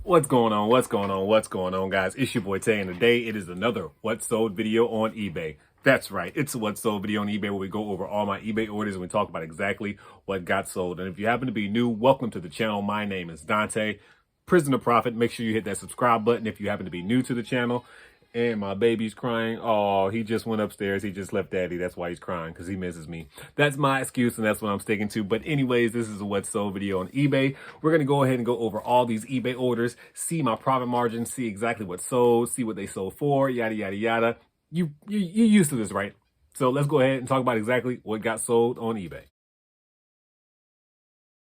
What's going on? What's going on? What's going on, guys? It's your boy Tay, and today it is another What Sold video on eBay. That's right, it's a What Sold video on eBay where we go over all my eBay orders and we talk about exactly what got sold. And if you happen to be new, welcome to the channel. My name is Dante, Prison2Profit. Make sure you hit that subscribe button if you happen to be new to the channel. And my baby's crying. Oh, he just went upstairs. He just left daddy. That's why he's crying, because he misses me. That's my excuse, and that's what I'm sticking to. But anyways, this is a What Sold video on eBay. We're going to go ahead and go over all these eBay orders, see my profit margin, see exactly what sold, see what they sold for, yada, yada, yada. You used to this, right? So let's go ahead and talk about exactly what got sold on eBay.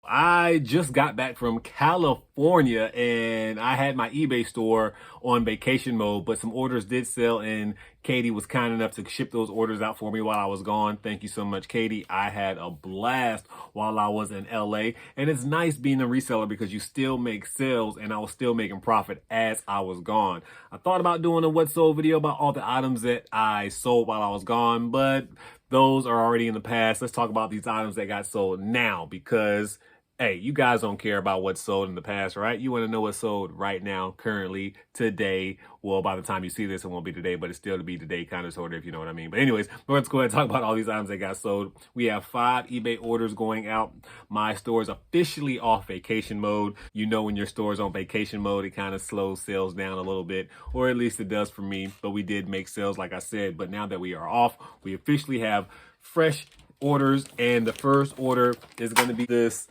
I just got back from California and I had my eBay store on vacation mode, but some orders did sell and Katie was kind enough to ship those orders out for me while I was gone. Thank you so much, Katie. I had a blast while I was in LA, and it's nice being a reseller because you still make sales and I was still making profit as I was gone. I thought about doing a what sold video about all the items that I sold while I was gone, but those are already in the past. Let's talk about these items that got sold now because hey, you guys don't care about what's sold in the past, right? You want to know what's sold right now, currently, today. Well, by the time you see this, it won't be today, but it's still to be today, kind of, sort of, if you know what I mean. But anyways, let's go ahead and talk about all these items that got sold. We have 5 eBay orders going out. My store is officially off vacation mode. You know, when your store is on vacation mode, it kind of slows sales down a little bit, or at least it does for me. But we did make sales, like I said. But now that we are off, we officially have fresh orders. And the first order is going to be this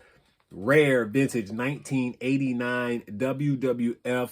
rare vintage 1989 WWF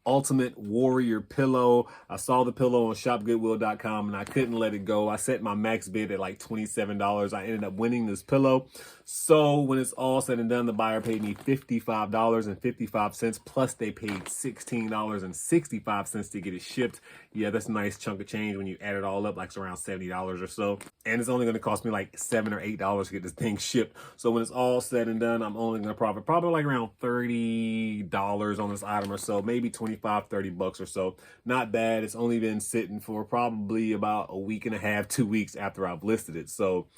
Ultimate Warrior pillow. I saw the pillow on shopgoodwill.com and I couldn't let it go. I set my max bid at like $27. I ended up winning this pillow. So when it's all said and done, the buyer paid me $55.55 plus they paid $16.65 to get it shipped. Yeah, that's a nice chunk of change when you add it all up, like it's around $70 or so. And it's only going to cost me like $7 or $8 to get this thing shipped. So when it's all said and done, I'm only going to profit probably like around $30 on this item or so, maybe 25, 30 bucks or so. Not bad. It's only been sitting for probably about a week and a half, 2 weeks after I've listed it. So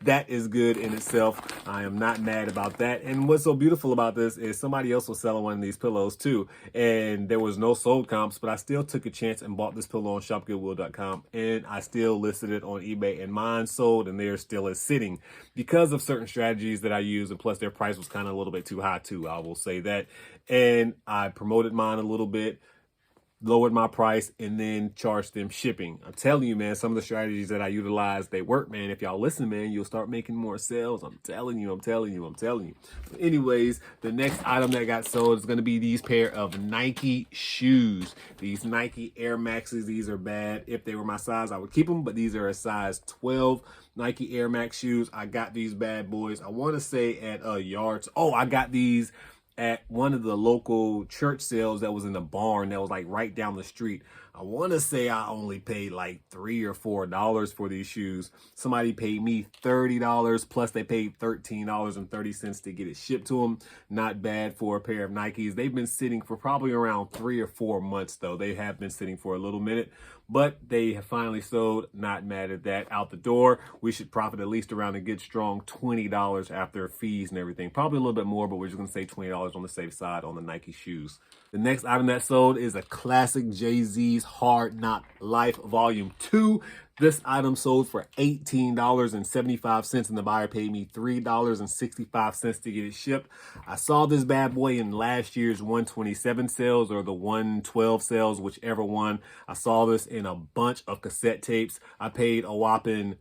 that is good in itself. I am not mad about that. And what's so beautiful about this is somebody else was selling one of these pillows too. And there was no sold comps, but I still took a chance and bought this pillow on shopgoodwill.com. And I still listed it on eBay and mine sold and there still is sitting because of certain strategies that I use. And plus their price was kind of a little bit too high too. I will say that. And I promoted mine a little bit, lowered my price, and then charged them shipping. I'm telling you, man, some of the strategies that I utilize, they work, man. If y'all listen, man, you'll start making more sales. I'm telling you, I'm telling you, I'm telling you. But anyways, the next item that got sold is going to be these pair of Nike shoes. These Nike Air Maxes. These are bad. If they were my size, I would keep them, but these are a size 12 Nike Air Max shoes. I got these bad boys, I want to say at Yards. Oh, I got these at one of the local church sales that was in the barn that was like right down the street. I want to say I only paid like $3 or $4 for these shoes. Somebody paid me $30 plus they paid $13.30 to get it shipped to them. Not bad for a pair of Nikes. They've been sitting for probably around 3 or 4 months though. They have been sitting for a little minute, but they have finally sold. Not mad at that. Out the door, we should profit at least around a good strong $20 after fees and everything. Probably a little bit more, but we're just going to say $20 on the safe side on the Nike shoes. The next item that sold is a classic Jay-Z's Hard Knock Life Volume 2. This item sold for $18.75 and the buyer paid me $3.65 to get it shipped. I saw this bad boy in last year's 127 sales or the 112 sales, whichever one. I saw this in a bunch of cassette tapes. I paid a whopping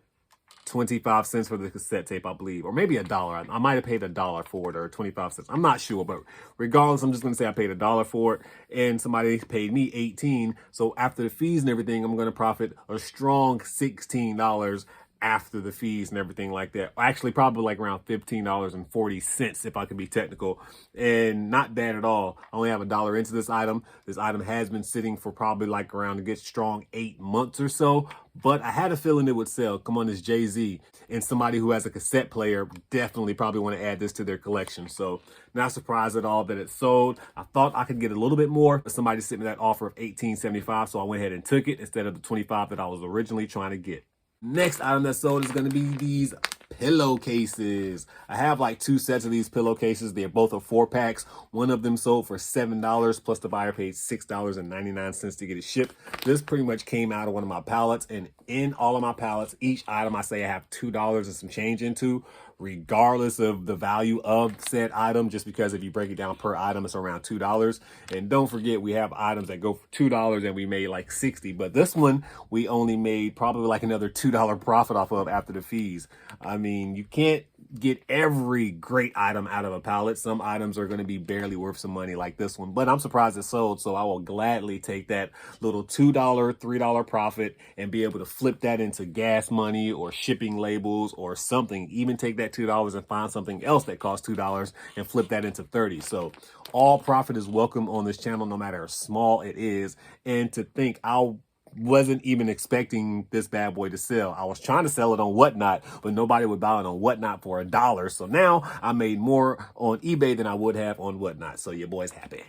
25 cents for the cassette tape, I believe, or maybe $1. I might have paid $1 for it or 25 cents. I'm not sure, but regardless, I'm just going to say I paid $1 for it and somebody paid me 18. So after the fees and everything, I'm going to profit a strong $16 after the fees and everything like that. Actually, probably like around $15.40 if I can be technical, and not bad at all. I only have $1 into this item. This item has been sitting for probably like around a good strong 8 months or so, but I had a feeling it would sell. Come on, it's Jay-Z, and somebody who has a cassette player definitely probably want to add this to their collection. So not surprised at all that it sold. I thought I could get a little bit more, but somebody sent me that offer of $18.75, so I went ahead and took it instead of the $25 that I was originally trying to get. Next item that sold is going to be these pillowcases. I have like 2 sets of these pillowcases. They're both a 4-packs. One of them sold for $7, plus the buyer paid $6.99 to get it shipped. This pretty much came out of one of my pallets, and in all of my pallets, each item I say I have $2 and some change into, regardless of the value of said item, just because if you break it down per item, it's around $2. And don't forget, we have items that go for $2 and we made like 60, but this one we only made probably like another $2 profit off of after the fees. I mean, you can't get every great item out of a pallet. Some items are going to be barely worth some money like this one, but I'm surprised it sold, so I will gladly take that little $2, $3 profit and be able to flip that into gas money or shipping labels or something. Even take that $2 and find something else that costs $2 and flip that into 30. So all profit is welcome on this channel, no matter how small it is. And to think I'll wasn't even expecting this bad boy to sell. I was trying to sell it on Whatnot, but nobody would buy it on Whatnot for $1. So now I made more on eBay than I would have on Whatnot. So your boy's happy.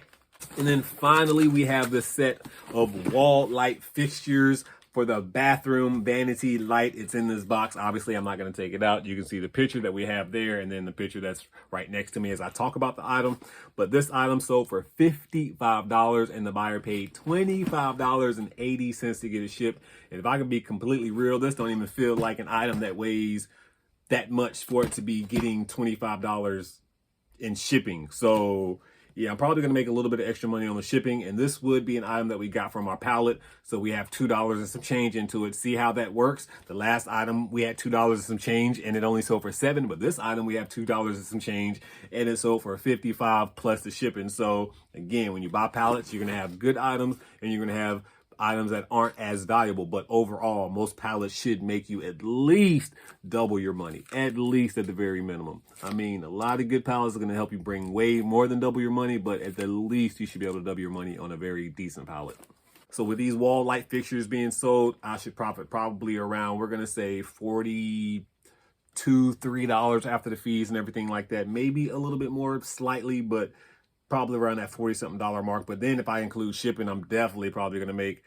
And then finally, we have this set of wall light fixtures for the bathroom vanity light. It's in this box. Obviously, I'm not going to take it out. You can see the picture that we have there, and then the picture that's right next to me as I talk about the item. But this item sold for $55, and the buyer paid $25.80 to get it shipped. And if I can be completely real, this don't even feel like an item that weighs that much for it to be getting $25 in shipping. So yeah, I'm probably going to make a little bit of extra money on the shipping, and this would be an item that we got from our pallet. So we have $2 and some change into it. See how that works? The last item, we had $2 and some change, and it only sold for $7. But this item, we have $2 and some change, and it sold for $55 plus the shipping. So again, when you buy pallets, you're going to have good items, and you're going to have items that aren't as valuable. But overall, most pallets should make you at least double your money, at least at the very minimum. I mean, a lot of good pallets are going to help you bring way more than double your money, but at the least you should be able to double your money on a very decent pallet. So with these wall light fixtures being sold, I should profit probably around, we're going to say $42, $3 after the fees and everything like that. Maybe a little bit more slightly, but probably around that $40-something mark. But then if I include shipping, I'm definitely probably going to make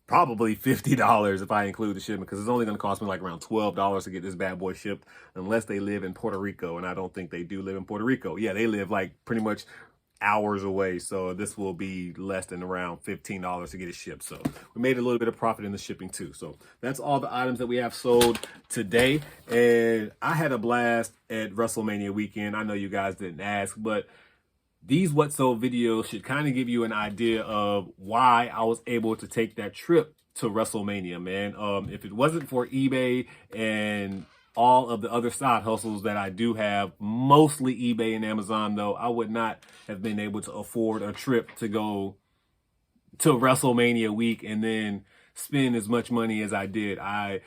probably $50 if I include the shipping, because it's only going to cost me like around $12 to get this bad boy shipped, unless they live in Puerto Rico. And I don't think they do live in Puerto Rico. Yeah, they live like pretty much hours away. So this will be less than around $15 to get it shipped. So we made a little bit of profit in the shipping too. So that's all the items that we have sold today. And I had a blast at WrestleMania weekend. I know you guys didn't ask, but these What Sold videos should kind of give you an idea of why I was able to take that trip to WrestleMania, man. If it wasn't for eBay and all of the other side hustles that I do have, mostly eBay and Amazon though, I would not have been able to afford a trip to go to WrestleMania week and then spend as much money as I did. I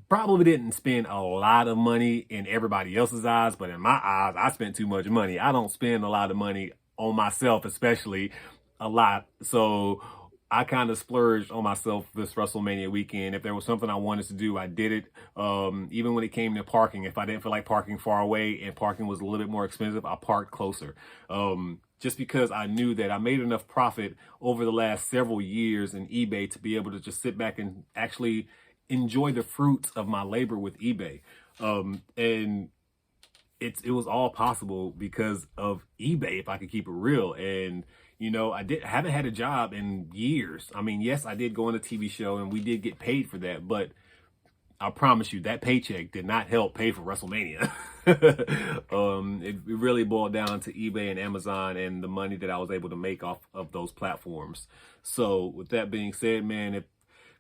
probably didn't spend a lot of money in everybody else's eyes, but in my eyes, I spent too much money. I don't spend a lot of money on myself, especially a lot. So I kind of splurged on myself this WrestleMania weekend. If there was something I wanted to do, I did it. Even when it came to parking, if I didn't feel like parking far away and parking was a little bit more expensive, I parked closer. Just because I knew that I made enough profit over the last several years in eBay to be able to just sit back and actually enjoy the fruits of my labor with eBay. And it was all possible because of eBay, if I could keep it real. And you know, haven't had a job in years. I mean, yes, I did go on a TV show and we did get paid for that, but I promise you that paycheck did not help pay for WrestleMania. It really boiled down to eBay and Amazon and the money that I was able to make off of those platforms. So with that being said, man, if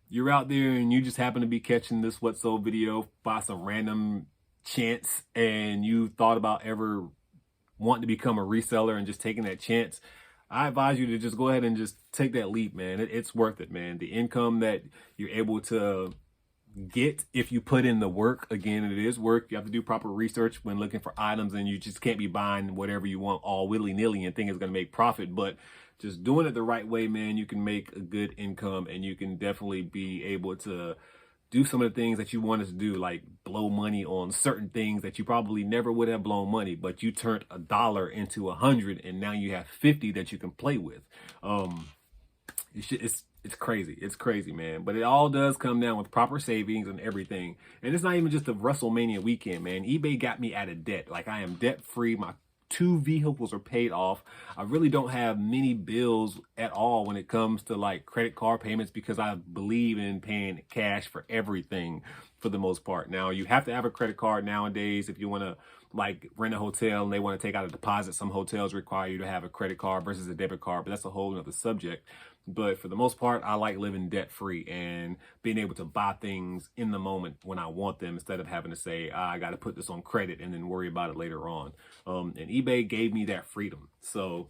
you're out there and you just happen to be catching this What Sold video by some random chance and you thought about ever wanting to become a reseller and just taking that chance, I advise you to just go ahead and just take that leap, man. It's worth it, man. The income that you're able to get if you put in the work, again, it is work. You have to do proper research when looking for items, and you just can't be buying whatever you want all willy-nilly and think it's going to make profit. But just doing it the right way, man, you can make a good income, and you can definitely be able to do some of the things that you wanted to do, like blow money on certain things that you probably never would have blown money, but you turned $1 into 100, and now you have 50 that you can play with. it's crazy. It's crazy, man. But it all does come down with proper savings and everything. And it's not even just the WrestleMania weekend, man. eBay got me out of debt. Like, I am debt free. My 2 vehicles are paid off. I really don't have many bills at all when it comes to like credit card payments, because I believe in paying cash for everything for the most part. Now, you have to have a credit card nowadays if you want to like rent a hotel and they want to take out a deposit. Some hotels require you to have a credit card versus a debit card, but that's a whole nother subject. But for the most part, I like living debt free and being able to buy things in the moment when I want them, instead of having to say, I got to put this on credit and then worry about it later on. And eBay gave me that freedom. So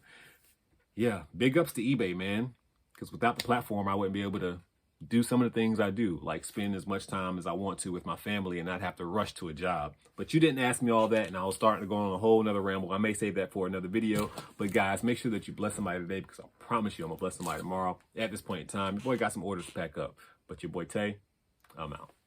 yeah, big ups to eBay, man. Because without the platform, I wouldn't be able to do some of the things I do, like spend as much time as I want to with my family and not have to rush to a job. But you didn't ask me all that, and I was starting to go on a whole nother ramble. I may save that for another video. But guys, make sure that you bless somebody today, because I promise you I'm gonna bless somebody tomorrow. At this point in time, your boy got some orders to pack up. But your boy Tay, I'm out.